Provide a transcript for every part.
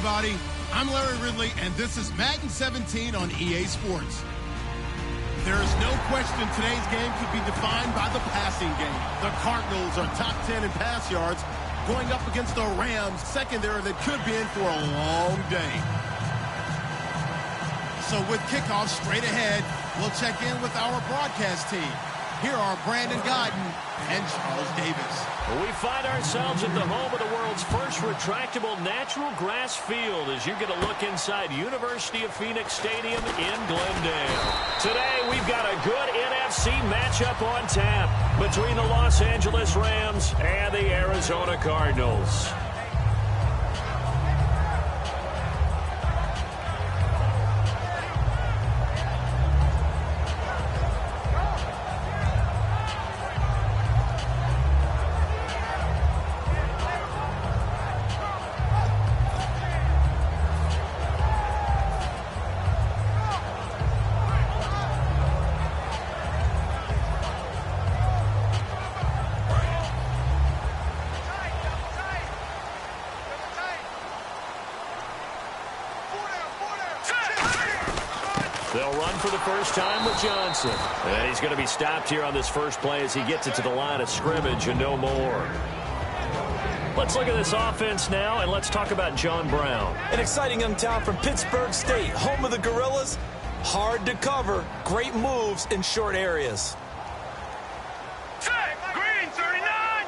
everybody. I'm Larry Ridley, and this is Madden 17 on EA Sports. There is no question today's game could be defined by the passing game. The Cardinals are top 10 in pass yards, going up against the Rams secondary that could be in for a long day. So with kickoff straight ahead, we'll check in with our broadcast team. Here are Brandon Godden and Charles Davis. We find ourselves at the home of the world's first retractable natural grass field as you get a look inside University of Phoenix Stadium in Glendale. Today, we've got a good NFC matchup on tap between the Los Angeles Rams and the Arizona Cardinals. They'll run for the first time with Johnson. And he's going to be stopped here on this first play as he gets it to the line of scrimmage and no more. Let's look at this offense now, and let's talk about John Brown. An exciting young talent from Pittsburgh State, home of the Gorillas. Hard to cover, great moves in short areas. Green 39.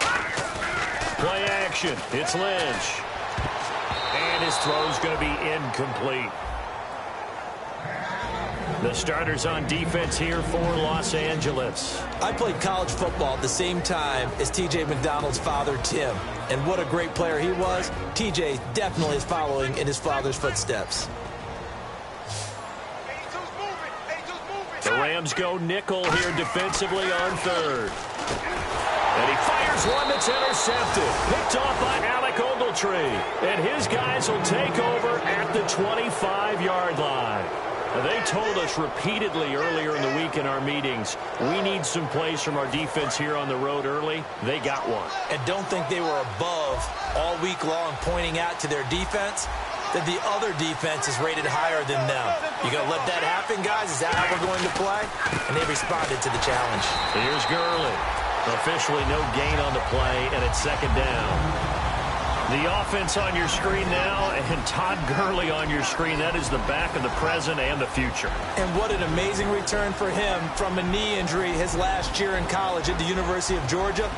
Play action. It's Lynch. And his throw's going to be incomplete. The starters on defense here for Los Angeles. I played college football at the same time as T.J. McDonald's father, Tim. And what a great player he was. T.J. definitely is following in his father's footsteps. The Rams go nickel here defensively on third. And he fires one that's intercepted. Picked off by Alec Ogletree. And his guys will take over at the 25-yard line. They told us repeatedly earlier in the week in our meetings, we need some plays from our defense here on the road early. They got one. And don't think they were above all week long pointing out to their defense that the other defense is rated higher than them. You going to let that happen, guys? Is that how we're going to play? And they responded to the challenge. Here's Gurley. Officially no gain on the play, and it's second down. The offense on your screen now, and Todd Gurley on your screen. That is the back of the present and the future. And what an amazing return for him from a knee injury his last year in college at the University of Georgia.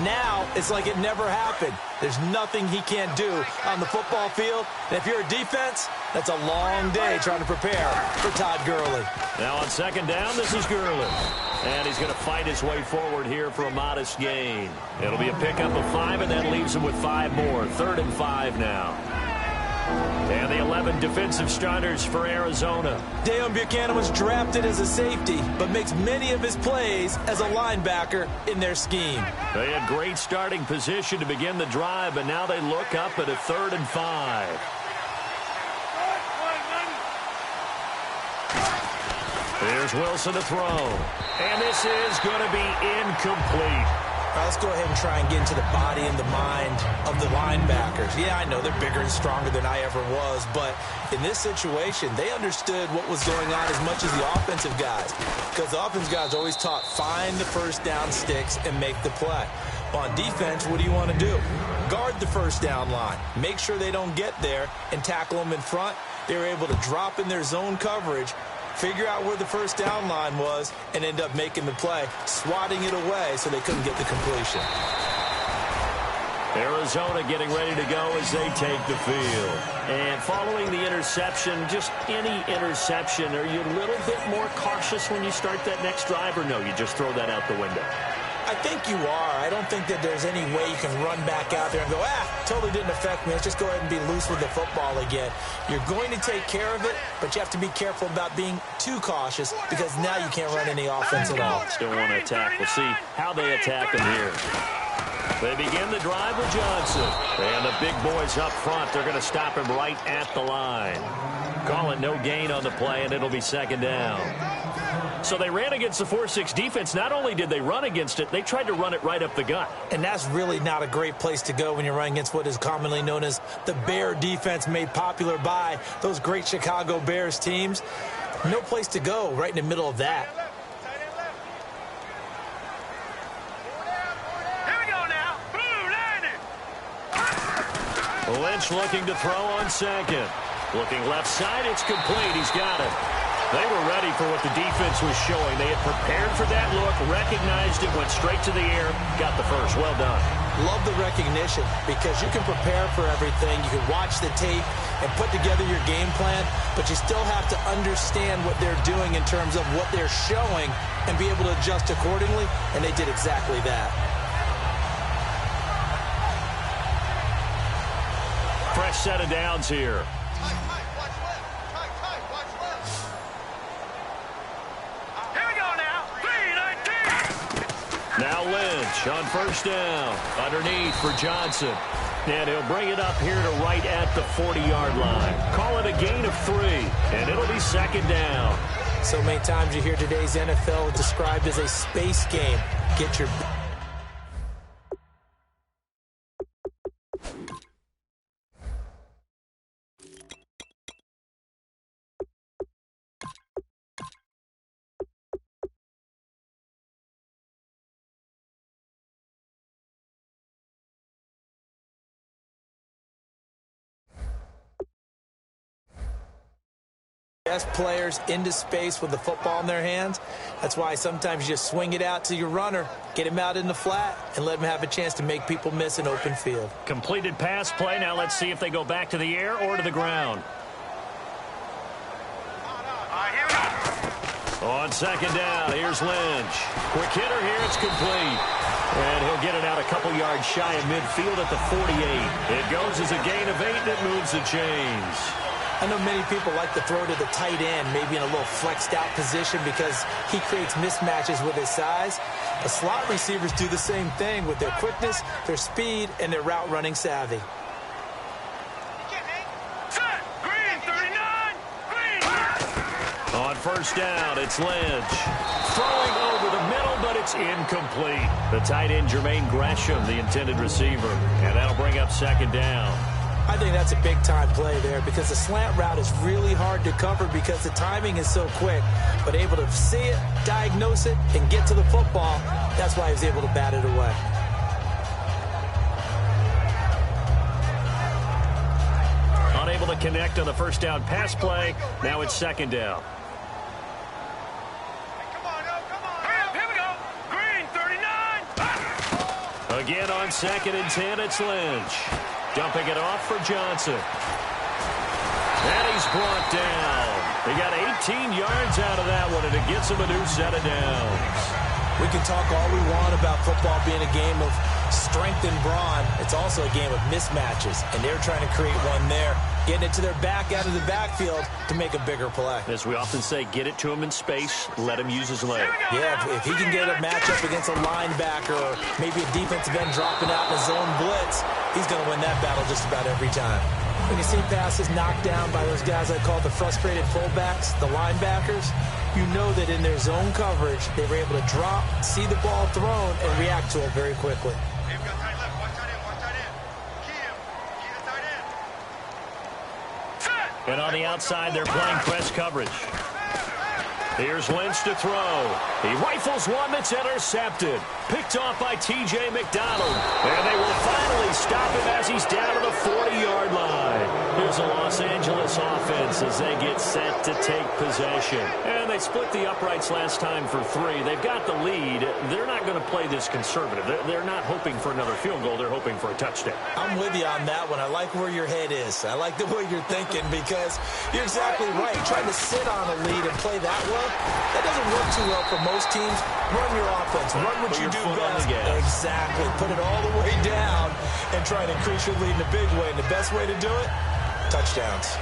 Now, it's like it never happened. There's nothing he can't do on the football field. And if you're a defense, that's a long day trying to prepare for Todd Gurley. Now on second down, this is Gurley. And he's going to fight his way forward here for a modest gain. It'll be a pickup of 5, and that leaves him with 5 more. 3rd and 5 now. And the 11 defensive starters for Arizona. Deion Buchanan was drafted as a safety, but makes many of his plays as a linebacker in their scheme. They had great starting position to begin the drive, but now they look up at a 3rd and 5. Here's Wilson to throw. And this is going to be incomplete. All right, let's go ahead and try and get into the body and the mind of the linebackers. Yeah, I know they're bigger and stronger than I ever was, but in this situation, they understood what was going on as much as the offensive guys, because the offensive guys always taught find the first down sticks and make the play. On defense, what do you want to do? Guard the first down line. Make sure they don't get there and tackle them in front. They were able to drop in their zone coverage, figure out where the first down line was, and end up making the play, swatting it away so they couldn't get the completion. Arizona getting ready to go as they take the field. And following the interception, just any interception, are you a little bit more cautious when you start that next drive, or no, you just throw that out the window? I think you are. I don't think that there's any way you can run back out there and go, totally didn't affect me. Let's just go ahead and be loose with the football again. You're going to take care of it, but you have to be careful about being too cautious because now you can't run any offense at all. Still want to attack. We'll see how they attack them here. They begin the drive with Johnson. And the big boys up front, they're going to stop him right at the line. Call it no gain on the play, and it'll be second down. So they ran against the 4-6 defense. Not only did they run against it, they tried to run it right up the gut. And that's really not a great place to go when you're running against what is commonly known as the Bear defense, made popular by those great Chicago Bears teams. No place to go right in the middle of that. Lynch looking to throw on second. Looking left side, it's complete. He's got it. They were ready for what the defense was showing. They had prepared for that look, recognized it, went straight to the air, got the first. Well done. Love the recognition because you can prepare for everything. You can watch the tape and put together your game plan, but you still have to understand what they're doing in terms of what they're showing and be able to adjust accordingly, and they did exactly that. Fresh set of downs here. Now Lynch on first down. Underneath for Johnson. And he'll bring it up here to right at the 40-yard line. Call it a gain of 3, and it'll be second down. So many times you hear today's NFL described as a space game. Get your... best players into space with the football in their hands. That's why sometimes you just swing it out to your runner, get him out in the flat, and let him have a chance to make people miss an open field. Completed pass play. Now let's see if they go back to the air or to the ground. On second down, here's Lynch. Quick hitter here, it's complete. And he'll get it out a couple yards shy of midfield at the 48. It goes as a gain of 8, and it moves the chains. I know many people like to throw to the tight end, maybe in a little flexed out position because he creates mismatches with his size. The slot receivers do the same thing with their quickness, their speed, and their route running savvy. On first down, it's Lynch. Throwing over the middle, but it's incomplete. The tight end, Jermaine Gresham, the intended receiver. And that'll bring up second down. I think that's a big-time play there because the slant route is really hard to cover because the timing is so quick. But able to see it, diagnose it, and get to the football, that's why he was able to bat it away. Unable to connect on the first down pass play. Now it's second down. Again on 2nd and 10, it's Lynch. Dumping it off for Johnson. And he's brought down. He got 18 yards out of that one, and it gets him a new set of downs. We can talk all we want about football being a game of strength and brawn. It's also a game of mismatches, and they're trying to create one there, getting it to their back out of the backfield to make a bigger play. As we often say, get it to him in space, let him use his leg. Yeah, if he can get a matchup against a linebacker or maybe a defensive end dropping out in a zone blitz, he's going to win that battle just about every time. When you see passes knocked down by those guys I call the frustrated fullbacks, the linebackers, you know that in their zone coverage, they were able to drop, see the ball thrown, and react to it very quickly. And on the outside, they're playing press coverage. Here's Lynch to throw. He rifles one that's intercepted. Picked off by T.J. McDonald. And they will finally stop him as he's down to the 40-yard line. Here's the Los Angeles offense as they get set to take possession. And they split the uprights last time for 3. They've got the lead. They're not going to play this conservative. They're not hoping for another field goal. They're hoping for a touchdown. I'm with you on that one. I like where your head is. I like the way you're thinking because you're exactly right. Trying to sit on a lead and play that well, that doesn't work too well for most teams. Run your offense. Run what you do best. Exactly. Put it all the way down and try to increase your lead in a big way. And the best way to do it, touchdowns.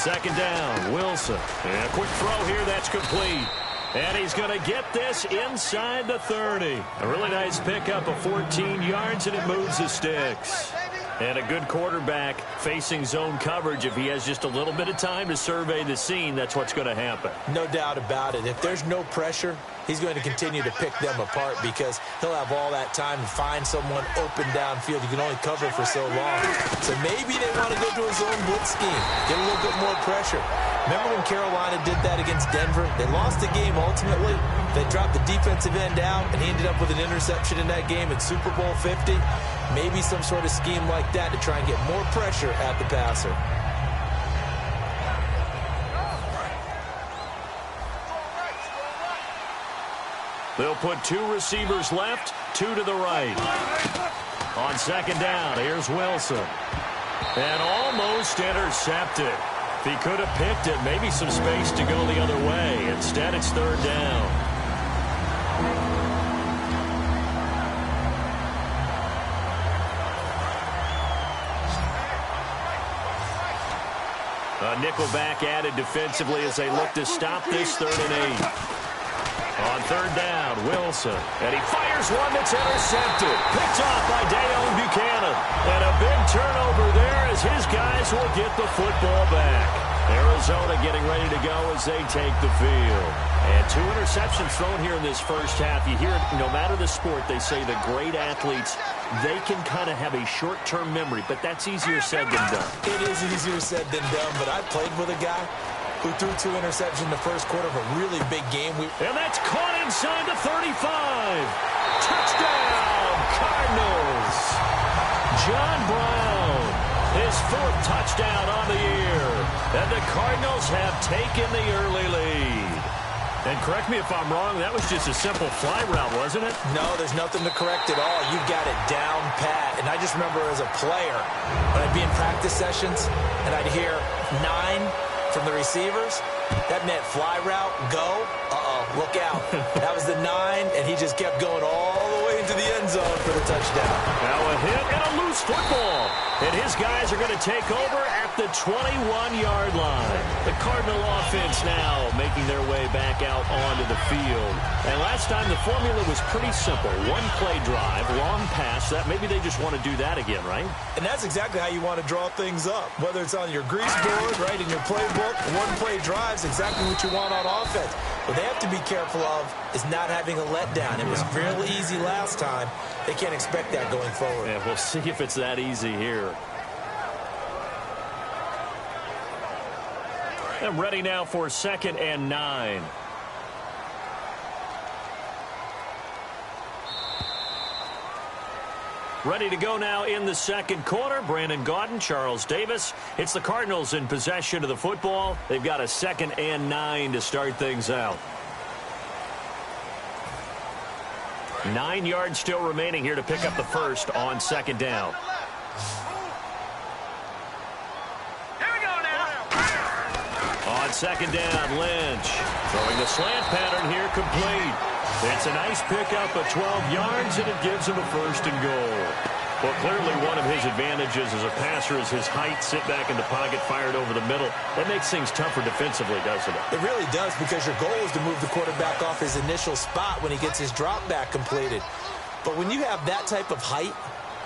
second down, Wilson. And a quick throw here that's complete. And he's going to get this inside the 30. A really nice pickup of 14 yards, and it moves the sticks. And a good quarterback facing zone coverage. If he has just a little bit of time to survey the scene, that's what's going to happen. No doubt about it. If there's no pressure, he's going to continue to pick them apart because he'll have all that time to find someone open downfield. You can only cover for so long. So maybe they want to go to a zone blitz scheme, get a little bit more pressure. Remember when Carolina did that against Denver? They lost the game ultimately. They dropped the defensive end out, and he ended up with an interception in that game in Super Bowl 50. Maybe some sort of scheme like that to try and get more pressure at the passer. They'll put 2 receivers left, 2 to the right. On second down, here's Wilson. And almost intercepted. If he could have picked it, maybe some space to go the other way. Instead, it's third down. A nickelback added defensively as they look to stop this 3rd and 8. On third down, Wilson. And he fires one that's intercepted. Picked off by Dayon Buchanan. And a big turnover there as his guys will get the football back. Arizona getting ready to go as they take the field. And 2 interceptions thrown here in this first half. You hear it, no matter the sport, they say the great athletes, they can kind of have a short-term memory, but that's easier said than done. It is easier said than done, but I played with a guy who threw 2 interceptions in the first quarter of a really big game. And that's caught inside the 35. Touchdown, Cardinals. John Brown, his 4th touchdown on the year. And the Cardinals have taken the early lead. And correct me if I'm wrong, that was just a simple fly route, wasn't it? No, there's nothing to correct at all. You've got it down pat. And I just remember as a player, when I'd be in practice sessions, and I'd hear 9 from the receivers, that meant fly route, go, look out. That was the 9, and he just kept going all the way into the end zone for the touchdown. Now a hit and a loose football. And his guys are going to take over at the 21-yard line. The Cardinal offense now making their way back out onto the field. And last time the formula was pretty simple. 1-play drive, long pass. That maybe they just want to do that again, right? And that's exactly how you want to draw things up. Whether it's on your grease board, right, in your playbook, 1-play drive is exactly what you want on offense. What they have to be careful of is not having a letdown. It was real easy last time. They can't expect that going forward. Yeah, we'll see if it's that easy here. And ready now for 2nd and 9. Ready to go now in the second quarter. Brandon Gaudin, Charles Davis. It's the Cardinals in possession of the football. They've got a 2nd and 9 to start things out. 9 yards still remaining here to pick up the first on 2nd down. Here we go now. On 2nd down, Lynch. Throwing the slant pattern here complete. It's a nice pickup of 12 yards, and it gives him a 1st and goal. Well, clearly one of his advantages as a passer is his height, sit back in the pocket, fired over the middle. That makes things tougher defensively, doesn't it? It really does, because your goal is to move the quarterback off his initial spot when he gets his drop back completed. But when you have that type of height,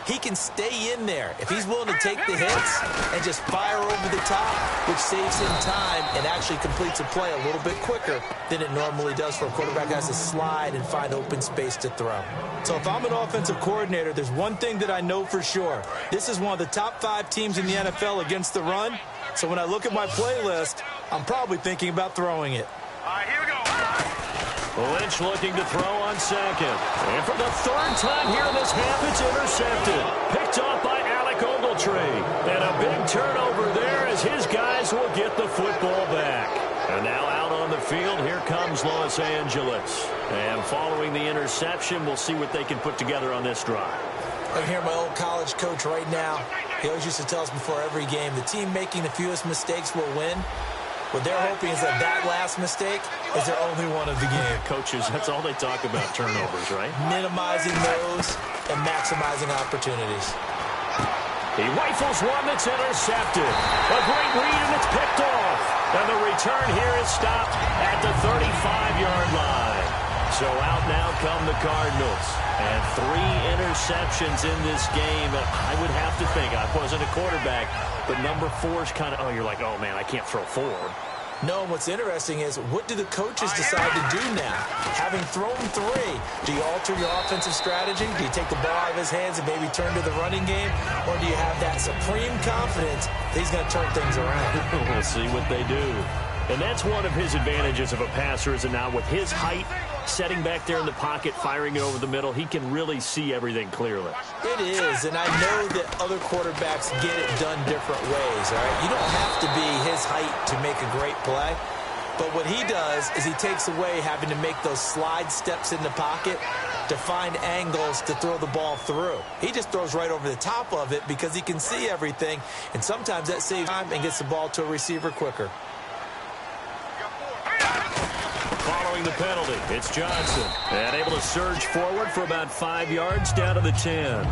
he can stay in there if he's willing to take the hits and just fire over the top, which saves him time and actually completes a play a little bit quicker than it normally does for a quarterback who has to slide and find open space to throw. So if I'm an offensive coordinator, there's one thing that I know for sure. This is one of the top 5 teams in the NFL against the run. So when I look at my playlist, I'm probably thinking about throwing it. All right, here we go. Lynch looking to throw on 2nd. And for the 3rd time here in this half, it's intercepted. Picked off by Alec Ogletree. And a big turnover there as his guys will get the football back. And now out on the field, here comes Los Angeles. And following the interception, we'll see what they can put together on this drive. I hear my old college coach right now. He always used to tell us before every game, the team making the fewest mistakes will win. What they're hoping is that that last mistake is their only one of the game. Coaches, that's all they talk about, turnovers, right? Minimizing those and maximizing opportunities. He rifles one that's intercepted. A great read, and it's picked off. And the return here is stopped at the 35-yard line. So out now come the Cardinals. And 3 interceptions in this game. And I would have to think, I wasn't a quarterback, but number 4 is kind of, you're like, oh, man, I can't throw 4. No, what's interesting is, what do the coaches decide to do now? Having thrown 3, do you alter your offensive strategy? Do you take the ball out of his hands and maybe turn to the running game? Or do you have that supreme confidence that he's going to turn things around? We'll see what they do. And that's one of his advantages of a passer, is now with his height, setting back there in the pocket, firing it over the middle, he can really see everything clearly. It is, and I know that other quarterbacks get it done different ways, all right? You don't have to be his height to make a great play. But what he does is he takes away having to make those slide steps in the pocket to find angles to throw the ball through. He just throws right over the top of it because he can see everything, and sometimes that saves time and gets the ball to a receiver quicker. Following the penalty, it's Johnson. And able to surge forward for about 5 yards down to the 10.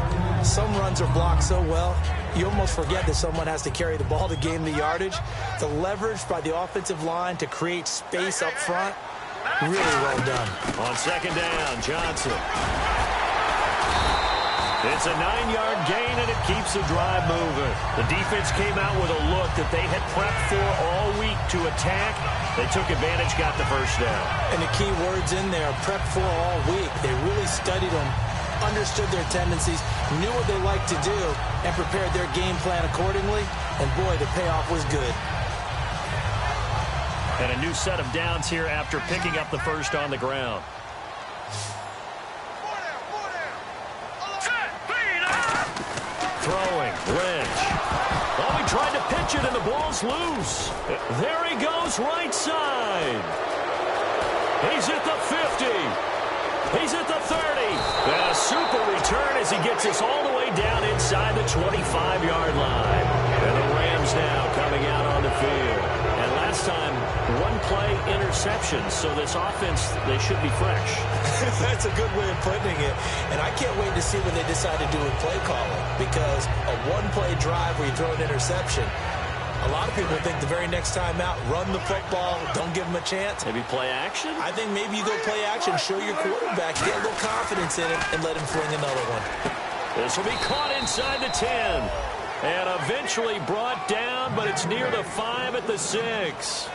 Some runs are blocked so well, you almost forget that someone has to carry the ball to gain the yardage. The leverage by the offensive line to create space up front, really well done. On second down, Johnson. It's a 9-yard gain, and it keeps the drive moving. The defense came out with a look that they had prepped for all week to attack. They took advantage, got the first down. And the key words in there, prepped for all week. They really studied them, understood their tendencies, knew what they liked to do, and prepared their game plan accordingly. And, boy, the payoff was good. And a new set of downs here after picking up the first on the ground. Throwing, Lynch. Oh, he tried to pitch it, and the ball's loose. There he goes, right side. He's at the 50. He's at the 30. And a super return as he gets us all the way down inside the 25-yard line. And the Rams now coming out on the field. And last time, 1-play interception. So this offense, they should be fresh. That's a good way of putting it. And I can't wait to see what they decide to do with play calling. Because a 1-play drive where you throw an interception, a lot of people think the very next time out, run the football, don't give them a chance. Maybe play action? I think maybe you go play action, show your quarterback, get a little confidence in it, and let him fling another one. This will be caught inside the 10. And eventually brought down, but it's near the 5 at the 6.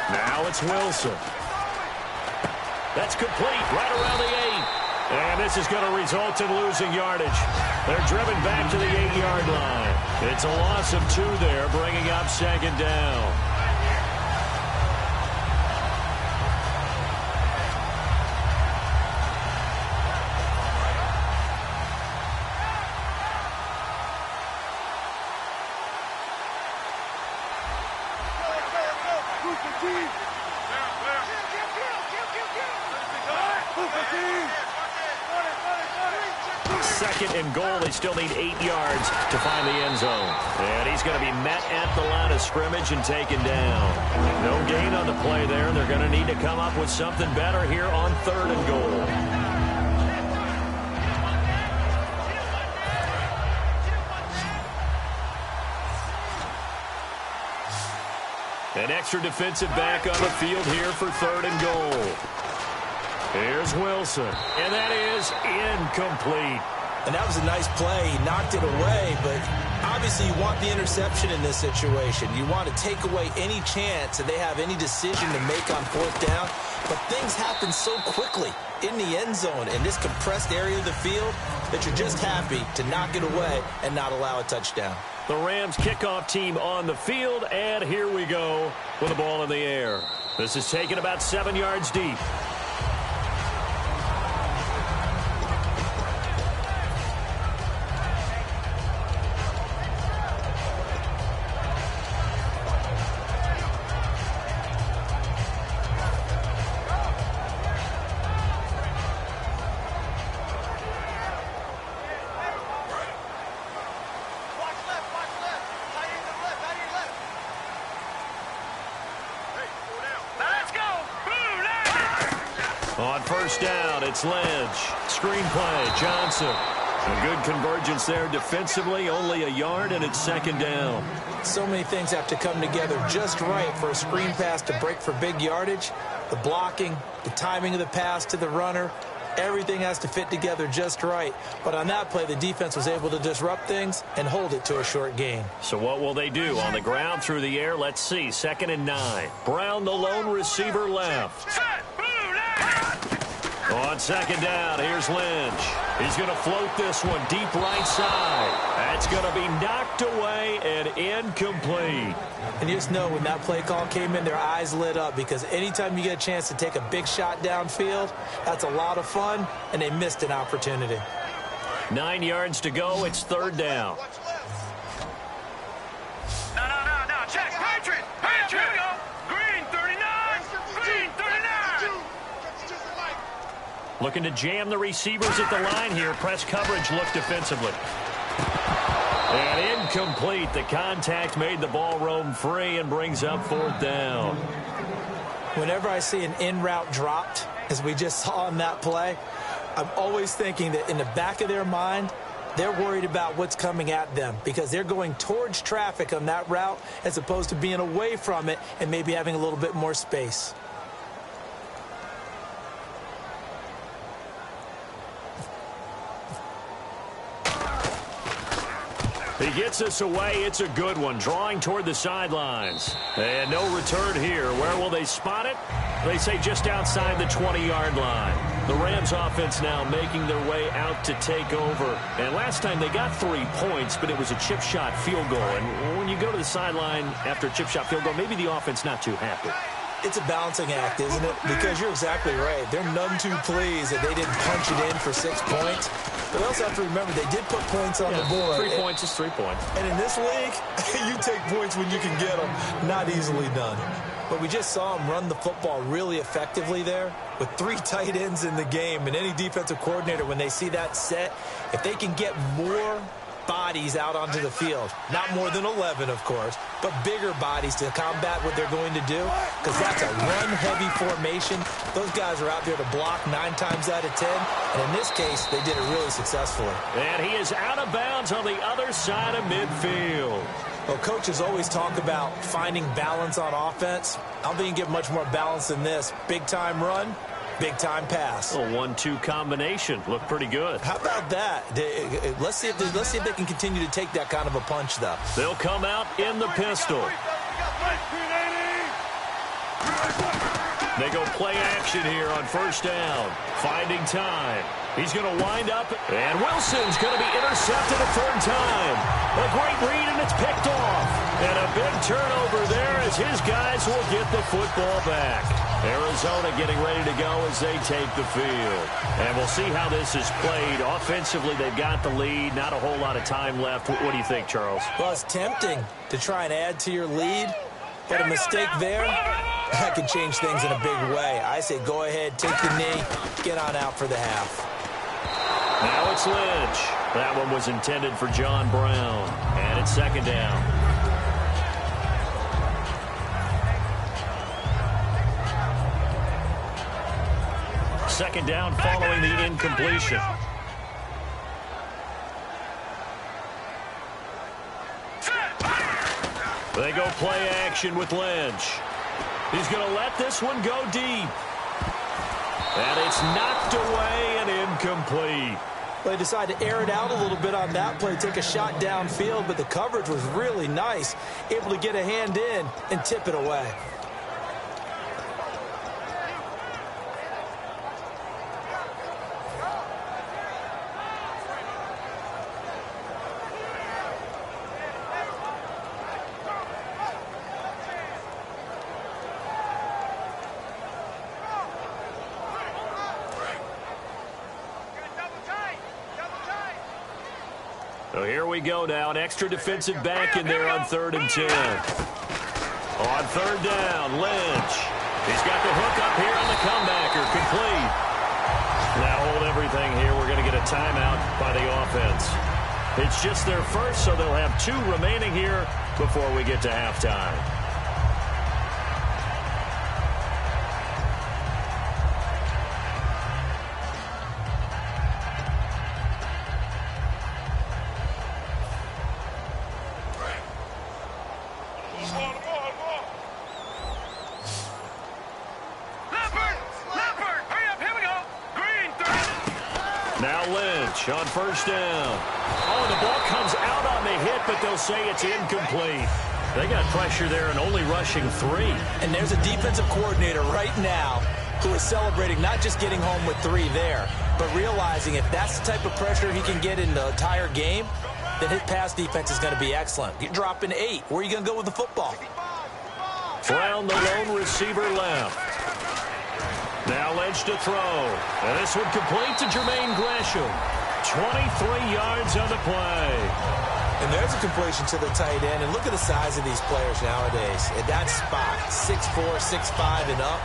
Now it's Wilson. That's complete right around the 8. And this is going to result in losing yardage. They're driven back to the 8-yard line. It's a loss of 2 there, bringing up second down. Second and goal. They still need 8 yards to find the end zone. And he's going to be met at the line of scrimmage and taken down. No gain on the play there. They're going to need to come up with something better here on 3rd and goal. An extra defensive back on the field here for 3rd and goal. Here's Wilson, and that is incomplete. And that was a nice play. He knocked it away, but obviously you want the interception in this situation. You want to take away any chance that they have any decision to make on 4th down. But things happen so quickly in the end zone in this compressed area of the field that you're just happy to knock it away and not allow a touchdown. The Rams kickoff team on the field, and here we go with the ball in the air. This is taken about 7 yards deep. On first down, it's Lynch. Screen play, Johnson. A good convergence there defensively, only a yard, and it's second down. So many things have to come together just right for a screen pass to break for big yardage. The blocking, the timing of the pass to the runner, everything has to fit together just right. But on that play, the defense was able to disrupt things and hold it to a short gain. So what will they do? On the ground, through the air, let's see. 2nd and 9. Brown, the lone receiver, left. On second down, here's Lynch. He's going to float this one deep right side. That's going to be knocked away and incomplete. And you just know when that play call came in, their eyes lit up, because anytime you get a chance to take a big shot downfield, that's a lot of fun, and they missed an opportunity. 9 yards to go. It's 3rd down. No. Check. Patriot. Here we go. Green 39. Green 39. Looking to jam the receivers at the line here. Press coverage look defensively. And incomplete. The contact made the ball roam free and brings up 4th down. Whenever I see an in-route dropped, as we just saw in that play, I'm always thinking that in the back of their mind, they're worried about what's coming at them, because they're going towards traffic on that route as opposed to being away from it and maybe having a little bit more space. He gets us away. It's a good one. Drawing toward the sidelines. And no return here. Where will they spot it? They say just outside the 20-yard line. The Rams offense now making their way out to take over. And last time they got 3 points, but it was a chip shot field goal. And when you go to the sideline after a chip shot field goal, maybe the offense not too happy. It's a balancing act, isn't it? Because you're exactly right. They're none too pleased that they didn't punch it in for 6 points. But we also have to remember they did put points on the board. 3 points is 3 points. And in this league, you take points when you can get them. Not easily done. But we just saw them run the football really effectively there with 3 tight ends in the game. And any defensive coordinator, when they see that set, if they can get more bodies out onto the field, not more than 11, of course, but bigger bodies to combat what they're going to do, because that's a run-heavy formation. Those guys are out there to block 9 times out of 10, and in this case, they did it really successfully. And he is out of bounds on the other side of midfield. Well, coaches always talk about finding balance on offense. I don't think you can get much more balance than this. Big-time run, big-time pass. A 1-2 combination. Looked pretty good. How about that? Let's see if they can continue to take that kind of a punch, though. They'll come out in the pistol. They go play action here on first down. Finding time. He's going to wind up, and Wilson's going to be intercepted a 3rd time. A great read, and it's picked off. And a big turnover there as his guys will get the football back. Arizona getting ready to go as they take the field. And we'll see how this is played. Offensively, they've got the lead. Not a whole lot of time left. What do you think, Charles? Well, it's tempting to try and add to your lead, but a mistake there, that can change things in a big way. I say go ahead, take the knee, get on out for the half. Now it's Lynch. That one was intended for John Brown. And it's 2nd down. Second down following the incompletion. They go play action with Lynch. He's going to let this one go deep. And it's knocked away and incomplete. They decided to air it out a little bit on that play, take a shot downfield, but the coverage was really nice, able to get a hand in and tip it away. So here we go now. An extra defensive back in there on 3rd and 10. On 3rd down, Lynch. He's got the hook up here on the comebacker. Complete. Now hold everything here. We're going to get a timeout by the offense. It's just their first, so they'll have 2 remaining here before we get to halftime. Now Lynch on first down. Oh, the ball comes out on the hit, but they'll say it's incomplete. They got pressure there and only rushing 3. And there's a defensive coordinator right now who is celebrating not just getting home with 3 there, but realizing if that's the type of pressure he can get in the entire game, then his pass defense is going to be excellent. You're dropping 8. Where are you going to go with the football? Brown, the lone receiver left. Now Lynch to throw. And this one complete to Jermaine Gresham. 23 yards on the play. And there's a completion to the tight end. And look at the size of these players nowadays. At that spot, 6'4", 6'5", and up.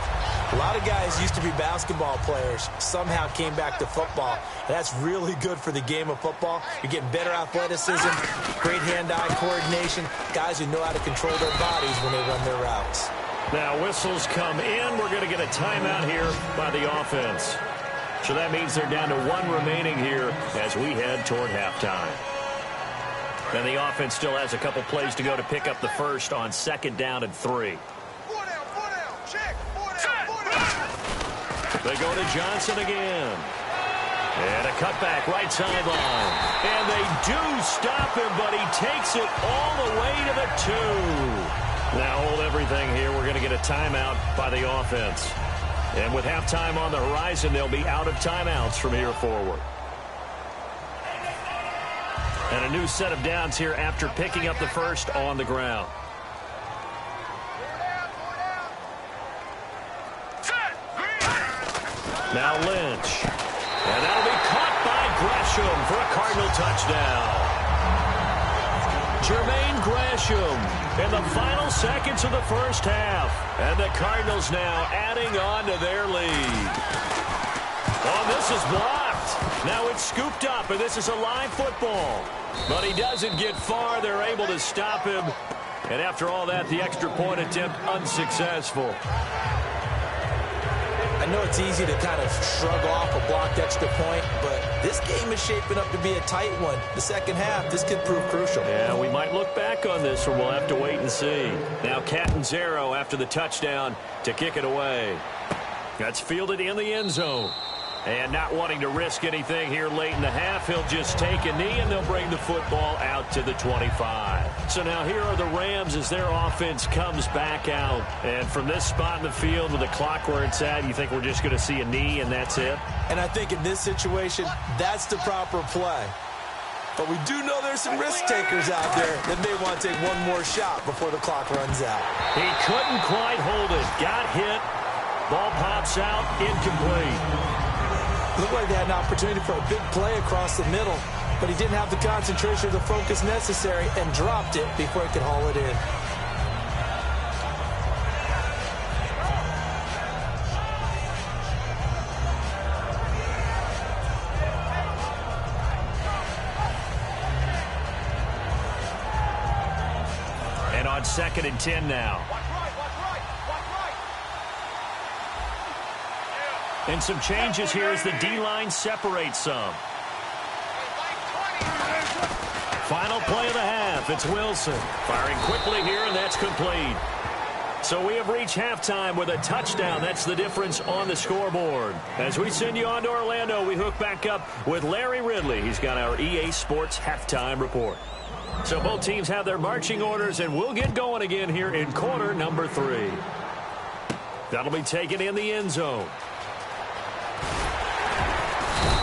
A lot of guys used to be basketball players, somehow came back to football. And that's really good for the game of football. You're getting better athleticism, great hand-eye coordination, guys who know how to control their bodies when they run their routes. Now whistles come in. We're going to get a timeout here by the offense. So that means they're down to 1 remaining here as we head toward halftime. And the offense still has a couple plays to go to pick up the first on 2nd down and 3. They go to Johnson again. And a cutback right sideline. And they do stop him, but he takes it all the way to the 2. Now hold everything here. We're going to get a timeout by the offense. And with halftime on the horizon, they'll be out of timeouts from here forward. And a new set of downs here after picking up the first on the ground. Now Lynch. And that'll be caught by Gresham for a Cardinal touchdown. Jermaine Gresham in the final seconds of the first half. And the Cardinals now adding on to their lead. Oh, this is blocked. Now it's scooped up, and this is a live football. But he doesn't get far. They're able to stop him. And after all that, the extra point attempt unsuccessful. I know it's easy to kind of shrug off a blocked extra point, but this game is shaping up to be a tight one. The second half, this could prove crucial. Yeah, we might look back on this, or we'll have to wait and see. Now Catanzaro after the touchdown to kick it away. That's fielded in the end zone. And not wanting to risk anything here late in the half, he'll just take a knee, and they'll bring the football out to the 25. So now here are the Rams as their offense comes back out. And from this spot in the field with the clock where it's at, you think we're just going to see a knee and that's it? And I think in this situation, that's the proper play. But we do know there's some risk takers out there that may want to take one more shot before the clock runs out. He couldn't quite hold it. Got hit. Ball pops out. Incomplete. Looked like they had an opportunity for a big play across the middle, but he didn't have the concentration or the focus necessary and dropped it before he could haul it in. And on 2nd and 10 now. And some changes here as the D-line separates some. Final play of the half. It's Wilson firing quickly here, and that's complete. So we have reached halftime with a touchdown. That's the difference on the scoreboard. As we send you on to Orlando, we hook back up with Larry Ridley. He's got our EA Sports halftime report. So both teams have their marching orders, and we'll get going again here in quarter number 3. That'll be taken in the end zone.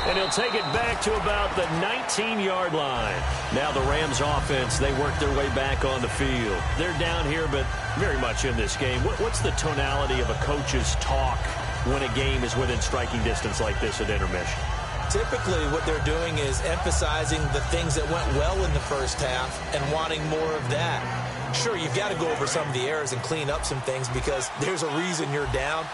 And he'll take it back to about the 19-yard line. Now the Rams offense, they work their way back on the field. They're down here, but very much in this game. What's the tonality of a coach's talk when a game is within striking distance like this at intermission? Typically, what they're doing is emphasizing the things that went well in the first half and wanting more of that. Sure, you've got to go over some of the errors and clean up some things because there's a reason you're down.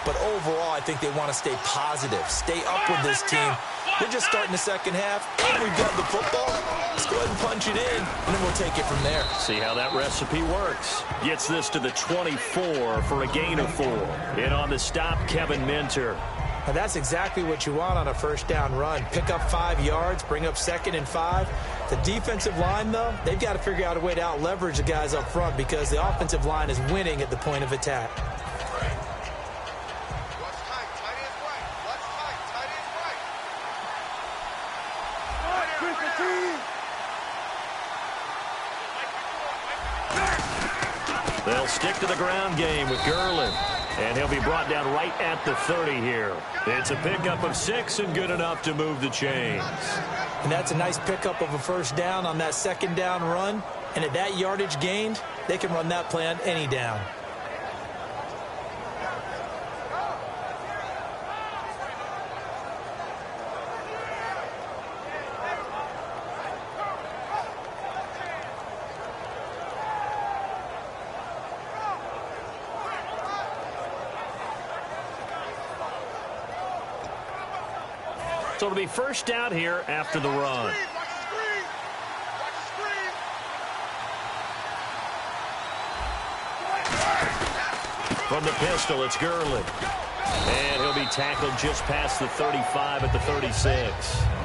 But overall, I think they want to stay positive, stay up with this team. We're just starting the second half. We've got the football. Let's go ahead and punch it in, and then we'll take it from there. See how that recipe works. Gets this to the 24 for a gain of 4. In on the stop, Kevin Minter. Now that's exactly what you want on a first down run. Pick up 5 yards, bring up 2nd and 5. The defensive line, though, they've got to figure out a way to out-leverage the guys up front because the offensive line is winning at the point of attack. They'll stick to the ground game with Gerlin. And he'll be brought down right at the 30 here. It's a pickup of 6 and good enough to move the chains. And that's a nice pickup of a first down on that second down run. And at that yardage gained, they can run that play on any down. So it'll be first down here after the run. From the pistol, it's Gerlin. And he'll be tackled just past the 35 at the 36.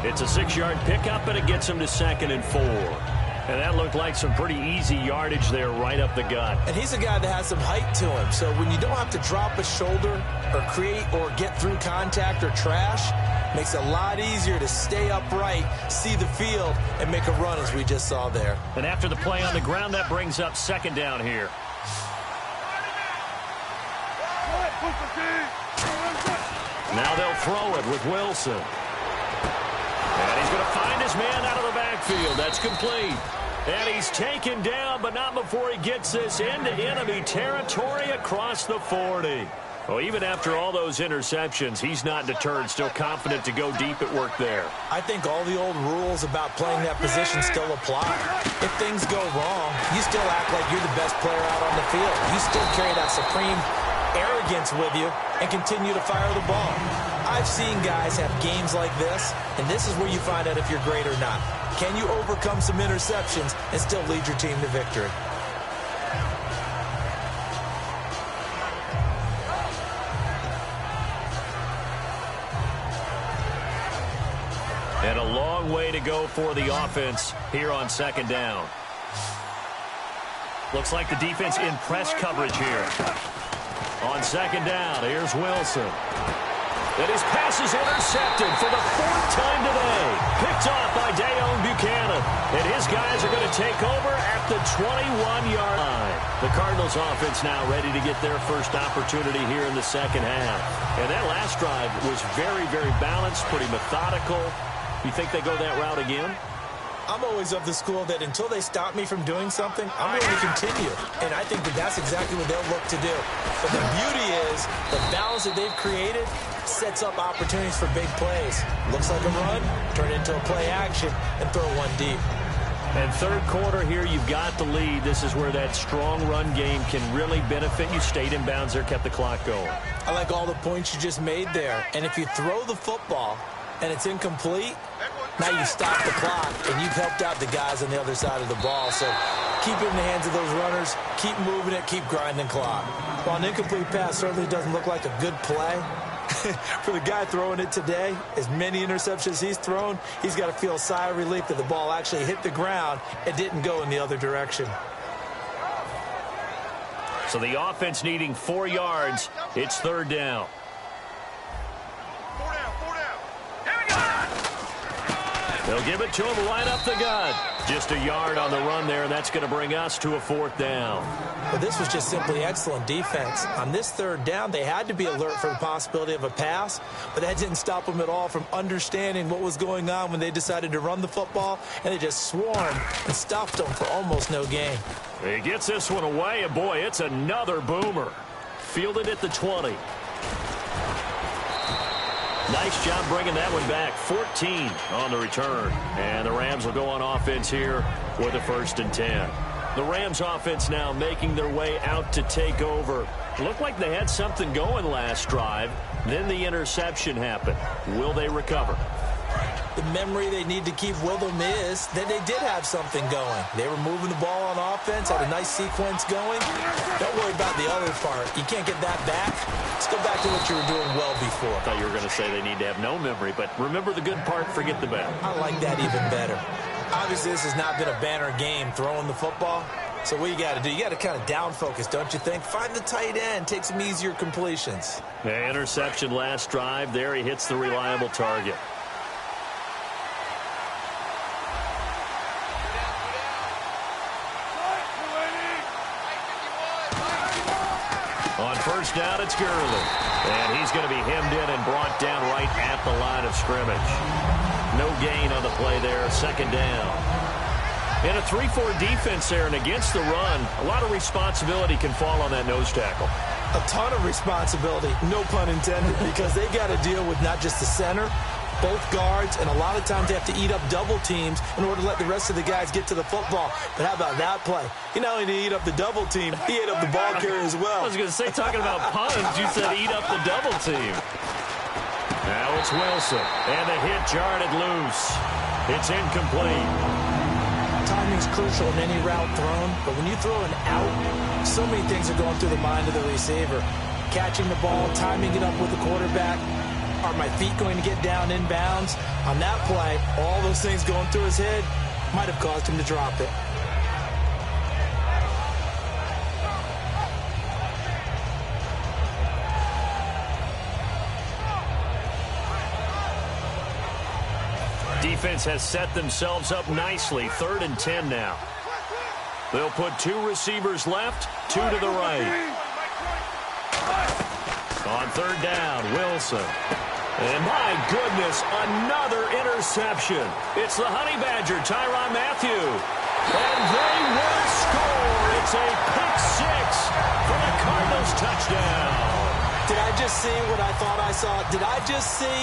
It's a 6-yard pickup, and it gets him to 2nd and 4. And that looked like some pretty easy yardage there right up the gut. And he's a guy that has some height to him. So when you don't have to drop a shoulder or create or get through contact or trash, makes it a lot easier to stay upright, see the field, and make a run as we just saw there. And after the play on the ground, that brings up 2nd down here. Now they'll throw it with Wilson. And he's going to find his man out of the backfield. That's complete. And he's taken down, but not before he gets this into enemy territory across the 40. Well, even after all those interceptions, he's not deterred, still confident to go deep at work there. I think all the old rules about playing that position still apply. If things go wrong, you still act like you're the best player out on the field. You still carry that supreme arrogance with you and continue to fire the ball. I've seen guys have games like this, and this is where you find out if you're great or not. Can you overcome some interceptions and still lead your team to victory? And a long way to go for the offense here on 2nd down. Looks like the defense in press coverage here. On 2nd down, here's Wilson. And his pass is intercepted for the 4th time today. Picked off by Dayon Buchanan. And his guys are going to take over at the 21-yard line. The Cardinals offense now ready to get their first opportunity here in the second half. And that last drive was very, very balanced, pretty methodical. You think they go that route again? I'm always of the school that until they stop me from doing something, I'm going to continue. And I think that that's exactly what they'll look to do. But the beauty is the balance that they've created sets up opportunities for big plays. Looks like a run, turn it into a play action, and throw one deep. And 3rd quarter here, you've got the lead. This is where that strong run game can really benefit you. Stayed in bounds there, kept the clock going. I like all the points you just made there. And if you throw the football and it's incomplete, now you've stopped the clock, and you've helped out the guys on the other side of the ball. So keep it in the hands of those runners, keep moving it, keep grinding clock. While an incomplete pass certainly doesn't look like a good play, for the guy throwing it today, as many interceptions he's thrown, he's got to feel a sigh of relief that the ball actually hit the ground and didn't go in the other direction. So the offense needing 4 yards. It's 3rd down. They'll give it to him right up the gut. Just a yard on the run there, and that's going to bring us to a 4th down. But this was just simply excellent defense. On this 3rd down, they had to be alert for the possibility of a pass, but that didn't stop them at all from understanding what was going on when they decided to run the football, and they just swarmed and stopped them for almost no gain. He gets this one away, and boy, it's another boomer. Fielded at the 20. Nice job bringing that one back. 14 on the return. And the Rams will go on offense here with a 1st and 10. The Rams offense now making their way out to take over. Looked like they had something going last drive. Then the interception happened. Will they recover? The memory they need to keep with them is that they did have something going. They were moving the ball on offense, had a nice sequence going. Don't worry about the other part. You can't get that back. Let's go back to what you were doing well before. I thought you were going to say they need to have no memory, but remember the good part, forget the bad. I like that even better. Obviously, this has not been a banner game throwing the football. So what you got to do, you got to kind of down focus, don't you think? Find the tight end, take some easier completions. The interception last drive. There he hits the reliable target. First down, it's Gurley. And he's going to be hemmed in and brought down right at the line of scrimmage. No gain on the play there, second down. In a 3-4 defense there and against the run, a lot of responsibility can fall on that nose tackle. A ton of responsibility, no pun intended, because they got to deal with not just the center, both guards, and a lot of times they have to eat up double teams in order to let the rest of the guys get to the football. But how about that play? He not only did he eat up the double team, he ate up the ball carrier as well. I was going to say, talking about puns, you said eat up the double team. Now it's Wilson, and the hit jarred it loose. It's incomplete. Timing's crucial in any route thrown, but when you throw an out, so many things are going through the mind of the receiver. Catching the ball, timing it up with the quarterback. Are my feet going to get down in bounds? On that play, all those things going through his head might have caused him to drop it. Defense has set themselves up nicely. 3rd and 10 now. They'll put 2 receivers left, 2 to the right. On 3rd down, Wilson. And my goodness, another interception. It's the Honey Badger, Tyrann Mathieu. And they will score. It's a pick 6 for the Cardinals touchdown. Did I just see what I thought I saw? Did I just see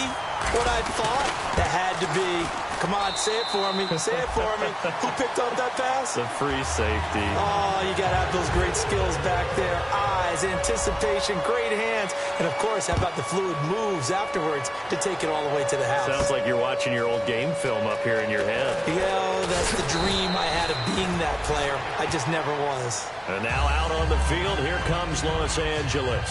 what I thought? That had to be. Come on, say it for me. Say it for me. Who picked up that pass? The free safety. Oh, you got to have those great skills back there. Eyes, anticipation, great hands. And, of course, how about the fluid moves afterwards to take it all the way to the house? Sounds like you're watching your old game film up here in your head. Yeah, that's the dream I had of being that player. I just never was. And now out on the field, here comes Los Angeles.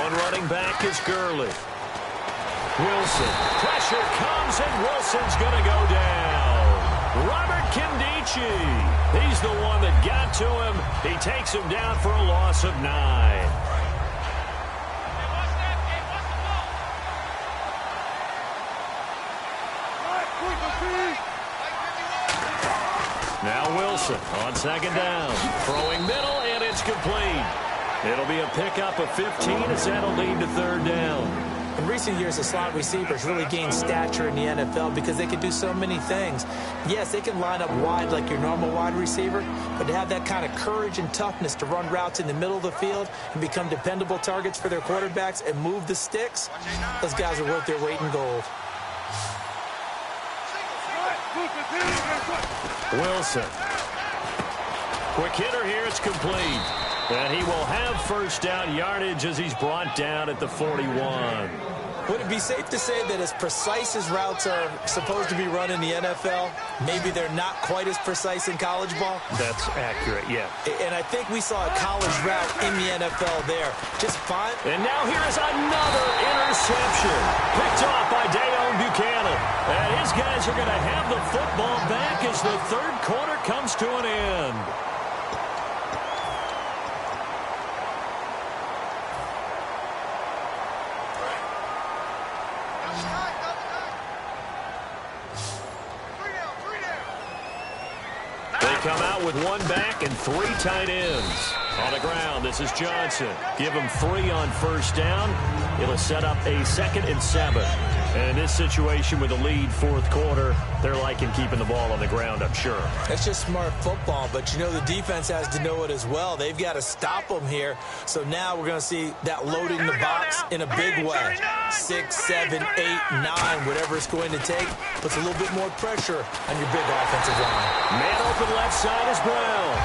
Running back is Gurley. Wilson. Pressure comes, and Wilson's going to go down. Robert Kindici. He's the one that got to him. He takes him down for a loss of 9. Now Wilson on 2nd down. Throwing middle, and it's complete. It'll be a pickup of 15 as that'll lead to 3rd down. In recent years, the slot receivers really gained stature in the NFL because they can do so many things. Yes, they can line up wide like your normal wide receiver, but to have that kind of courage and toughness to run routes in the middle of the field and become dependable targets for their quarterbacks and move the sticks, those guys are worth their weight in gold. Wilson. Quick hitter here, it's complete. And he will have 1st down yardage as he's brought down at the 41. Would it be safe to say that as precise as routes are supposed to be run in the NFL, maybe they're not quite as precise in college ball? That's accurate, yeah. And I think we saw a college route in the NFL there. Just fine. And now here is another interception. Picked off by Dayon Buchanan. And his guys are going to have the football back as the 3rd quarter comes to an end. Come out with 1 back and 3 tight ends. On the ground, this is Johnson. Give him 3 on 1st down. It'll set up a 2nd and 7. And in this situation with a lead 4th quarter, they're liking keeping the ball on the ground, I'm sure. That's just smart football, but you know the defense has to know it as well. They've got to stop them here. So now we're going to see that loading the box in a big way. 6, 7, 8, 9, whatever it's going to take, puts a little bit more pressure on your big offensive line. Man open left side is Brown.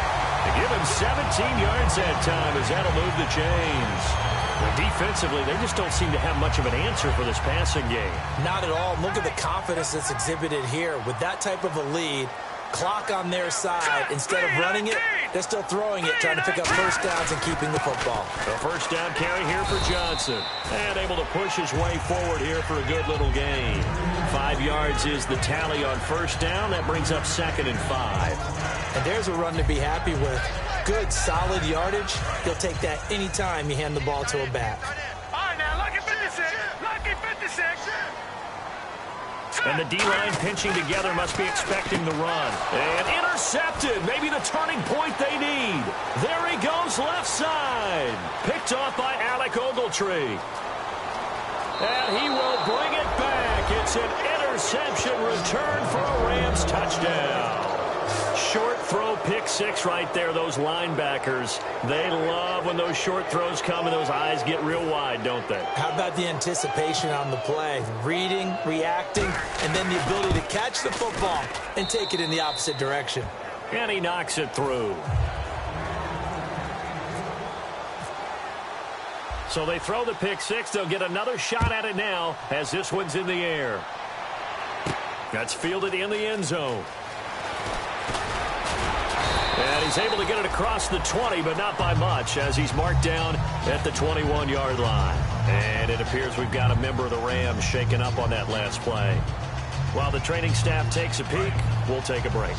They give him 17 yards that time as that'll move the chains. Defensively, they just don't seem to have much of an answer for this passing game. Not at all. Look at the confidence that's exhibited here. With that type of a lead, clock on their side, instead of running it, they're still throwing it, trying to pick up 1st downs and keeping the football. A 1st down carry here for Johnson. And able to push his way forward here for a good little gain. 5 yards is the tally on 1st down. That brings up 2nd and 5. And there's a run to be happy with. Good, solid yardage. You'll take that anytime you hand the ball to a back. All right, now, lucky 56. Lucky 56. And the D-line pinching together must be expecting the run. And intercepted. Maybe the turning point they need. There he goes left side. Picked off by Alec Ogletree. And he will bring it back. It's an interception return for a Rams touchdown. Short throw, pick six right there. Those linebackers, they love when those short throws come and those eyes get real wide, don't they? How about the anticipation on the play? Reading, reacting, and then the ability to catch the football and take it in the opposite direction. And he knocks it through. So they throw the pick six. They'll get another shot at it now as this one's in the air. That's fielded in the end zone. And he's able to get it across the 20, but not by much, as he's marked down at the 21-yard line. And it appears we've got a member of the Rams shaken up on that last play. While the training staff takes a peek, we'll take a break.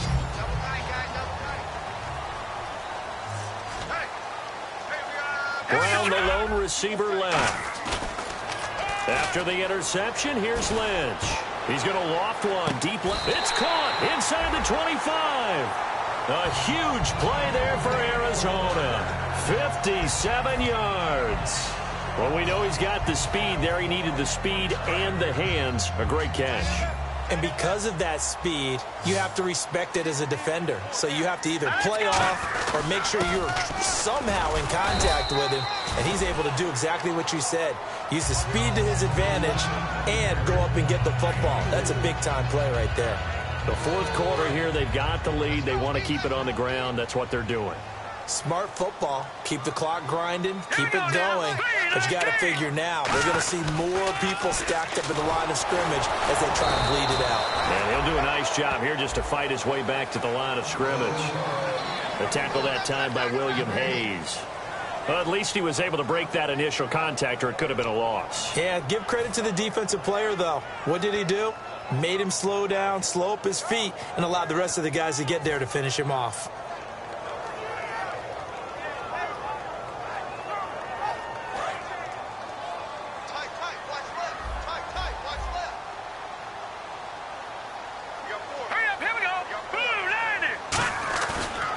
Brown, the lone receiver, left. After the interception, here's Lynch. He's going to loft one deep left. It's caught inside the 25. A huge play there for Arizona. 57 yards. Well, we know he's got the speed there. He needed the speed and the hands. A great catch. And because of that speed, you have to respect it as a defender. So you have to either play off or make sure you're somehow in contact with him. And he's able to do exactly what you said. Use the speed to his advantage and go up and get the football. That's a big-time play right there. The fourth quarter here, they've got the lead. They want to keep it on the ground. That's what they're doing. Smart football. Keep the clock grinding. Keep it going. But you got to figure now, they're going to see more people stacked up in the line of scrimmage as they try and bleed it out. And he'll do a nice job here just to fight his way back to the line of scrimmage. The tackle that time by William Hayes. Well, at least he was able to break that initial contact, or it could have been a loss. Yeah, give credit to the defensive player, though. What did he do? Made him slow down, slow up his feet, and allowed the rest of the guys to get there to finish him off.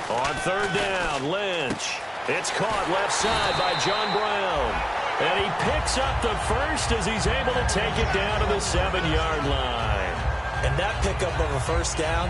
On third down, Lynch. It's caught left side by John Brown. And he picks up the first as he's able to take it down to the 7-yard line. And that pickup of a first down,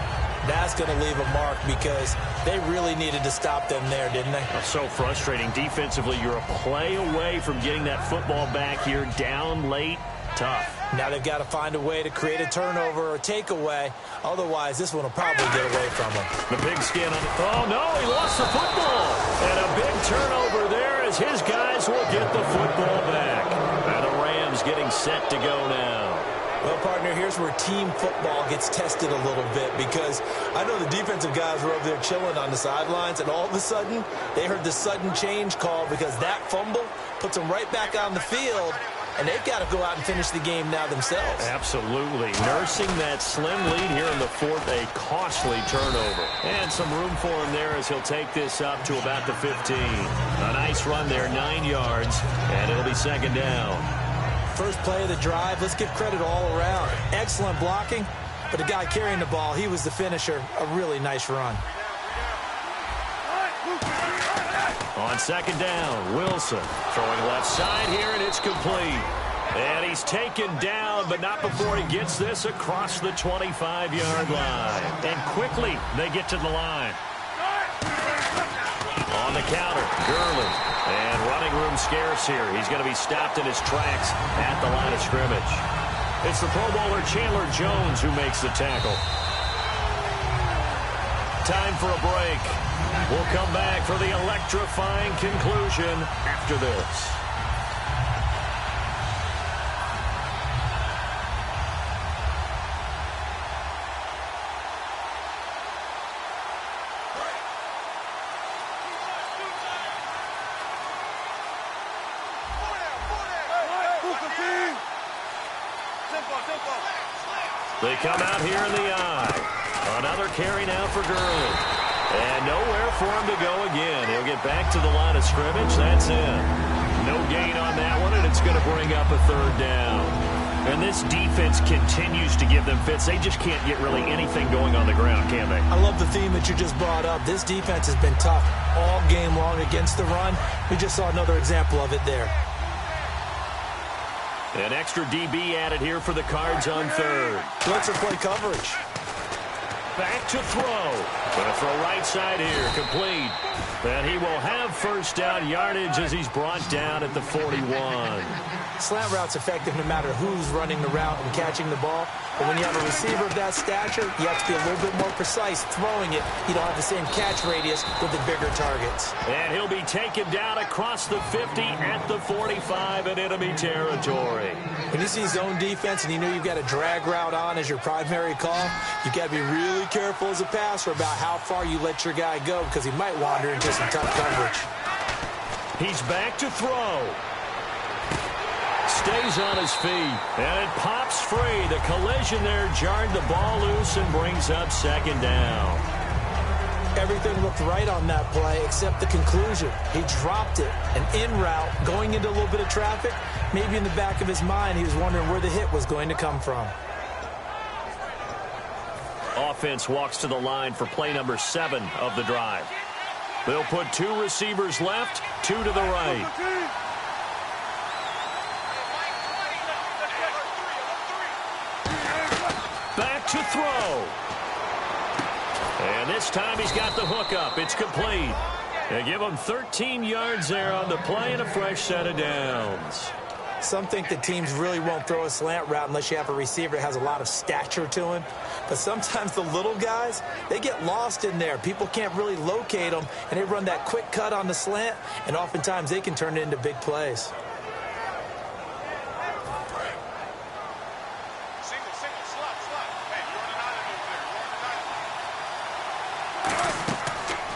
that's going to leave a mark because they really needed to stop them there, didn't they? So frustrating. Defensively, you're a play away from getting that football back here down late. Tough. Now they've got to find a way to create a turnover or takeaway. Otherwise, this one will probably get away from them. The big skin on it. Oh, no, he lost the football. And a big turnover there as his guys will get the football back. And the Rams getting set to go now. Well, partner, here's where team football gets tested a little bit because I know the defensive guys were over there chilling on the sidelines, and all of a sudden, they heard the sudden change call because that fumble puts them right back on the field. And they've got to go out and finish the game now themselves. Absolutely. Nursing that slim lead here in the fourth, a costly turnover. And some room for him there as he'll take this up to about the 15. A nice run there, 9 yards, and it'll be second down. First play of the drive, let's give credit all around. Excellent blocking, but the guy carrying the ball, he was the finisher. A really nice run. On second down, Wilson throwing left side here, and it's complete. And he's taken down, but not before he gets this across the 25-yard line. And quickly, they get to the line. On the counter, Gurley. And running room scarce here. He's going to be stopped in his tracks at the line of scrimmage. It's the Pro Bowler Chandler Jones who makes the tackle. Time for a break. We'll come back for the electrifying conclusion after this. They come out here in the eye. Another carry now for Gurley. And nowhere for him to go again. He'll get back to the line of scrimmage. That's it. No gain on that one, and it's going to bring up a third down. And this defense continues to give them fits. They just can't get really anything going on the ground, can they? I love the theme that you just brought up. This defense has been tough all game long against the run. We just saw another example of it there. An extra DB added here for the Cards on third. Blitzer play coverage. Back to throw. Going to throw right side here. Complete. And he will have first down yardage as he's brought down at the 41. Slant route's effective no matter who's running the route and catching the ball. But when you have a receiver of that stature, you have to be a little bit more precise throwing it. You don't have the same catch radius with the bigger targets. And he'll be taken down across the 50 at the 45 in enemy territory. When you see zone defense and you know you've got a drag route on as your primary call, you've got to be really careful as a passer about how far you let your guy go because he might wander into some tough coverage. He's back to throw. Stays on his feet, and it pops free. The collision there jarred the ball loose and brings up second down. Everything looked right on that play except the conclusion. He dropped it, and en route, going into a little bit of traffic, maybe in the back of his mind, he was wondering where the hit was going to come from. Offense walks to the line for play number 7 of the drive. They'll put 2 receivers left, 2 to the right. Back to throw. And this time he's got the hook up. It's complete. They give him 13 yards there on the play and a fresh set of downs. Some think that teams really won't throw a slant route unless you have a receiver that has a lot of stature to him. But sometimes the little guys, they get lost in there. People can't really locate them, and they run that quick cut on the slant, and oftentimes they can turn it into big plays.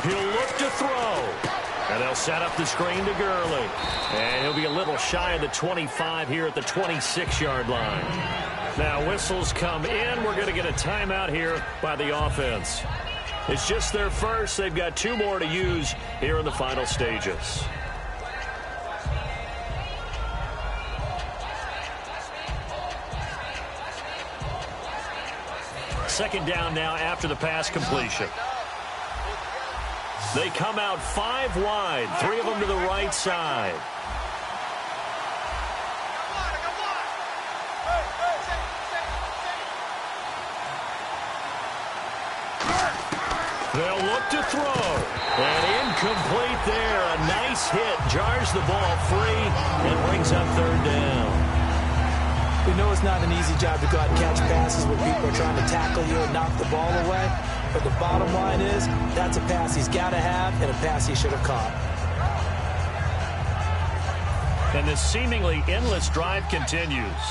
He'll look to throw. And they'll set up the screen to Gurley. And he'll be a little shy of the 25 here at the 26-yard line. Now whistles come in. We're going to get a timeout here by the offense. It's just their first. They've got 2 more to use here in the final stages. Second down now after the pass completion. They come out 5 wide, 3 of them to the right side. They'll look to throw. And incomplete there. A nice hit. Jars the ball free and brings up third down. We know it's not an easy job to go out and catch passes when people are trying to tackle you and knock the ball away. But the bottom line is, that's a pass he's got to have and a pass he should have caught. And this seemingly endless drive continues.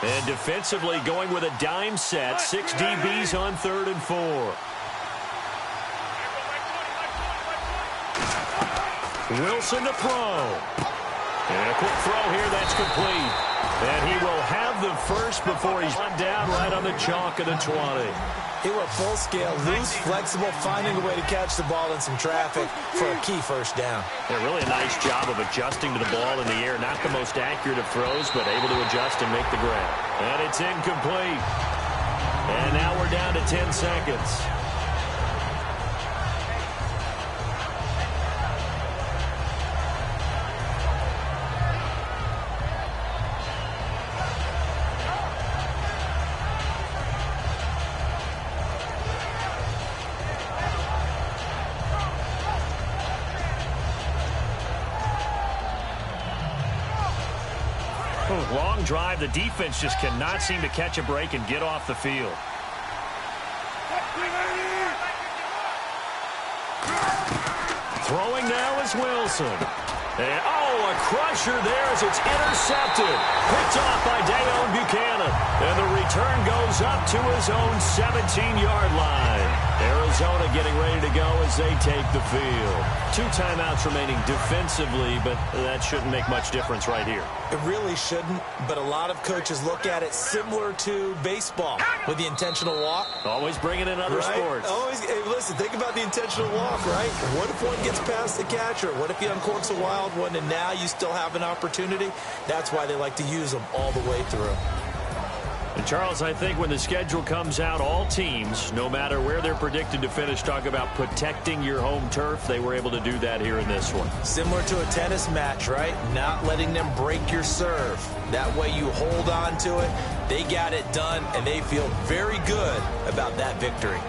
And defensively going with a dime set, 6 DBs on 3rd and 4. Wilson to throw. And a quick throw here, that's complete. And he will have the first before he's run down right on the chalk of the 20. He went full scale, loose, flexible, finding a way to catch the ball in some traffic for a key first down. Yeah, really a nice job of adjusting to the ball in the air. Not the most accurate of throws, but able to adjust and make the grab. And it's incomplete. And now we're down to 10 seconds. Long drive. The defense just cannot seem to catch a break and get off the field. Throwing now is Wilson. And, a crusher there as it's intercepted. Picked off by Dayon Buchanan. And the return goes up to his own 17-yard line. Arizona getting ready to go as they take the field. 2 timeouts remaining defensively, but that shouldn't make much difference right here. It really shouldn't, but a lot of coaches look at it similar to baseball with the intentional walk. Always bringing in other sports. Always, hey, listen, think about the intentional walk, right? What if one gets past the catcher? What if he uncorks a wild one and now you still have an opportunity? That's why they like to use them all the way through. And, Charles, I think when the schedule comes out, all teams, no matter where they're predicted to finish, talk about protecting your home turf. They were able to do that here in this one. Similar to a tennis match, right? Not letting them break your serve. That way you hold on to it. They got it done, and they feel very good about that victory.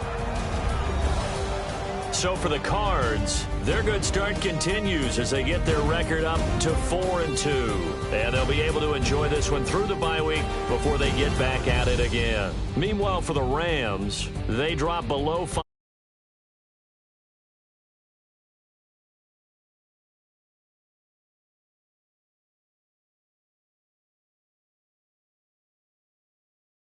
So for the Cards, their good start continues as they get their record up to 4-2. And they'll be able to enjoy this one through the bye week before they get back at it again. Meanwhile, for the Rams, they drop below 500.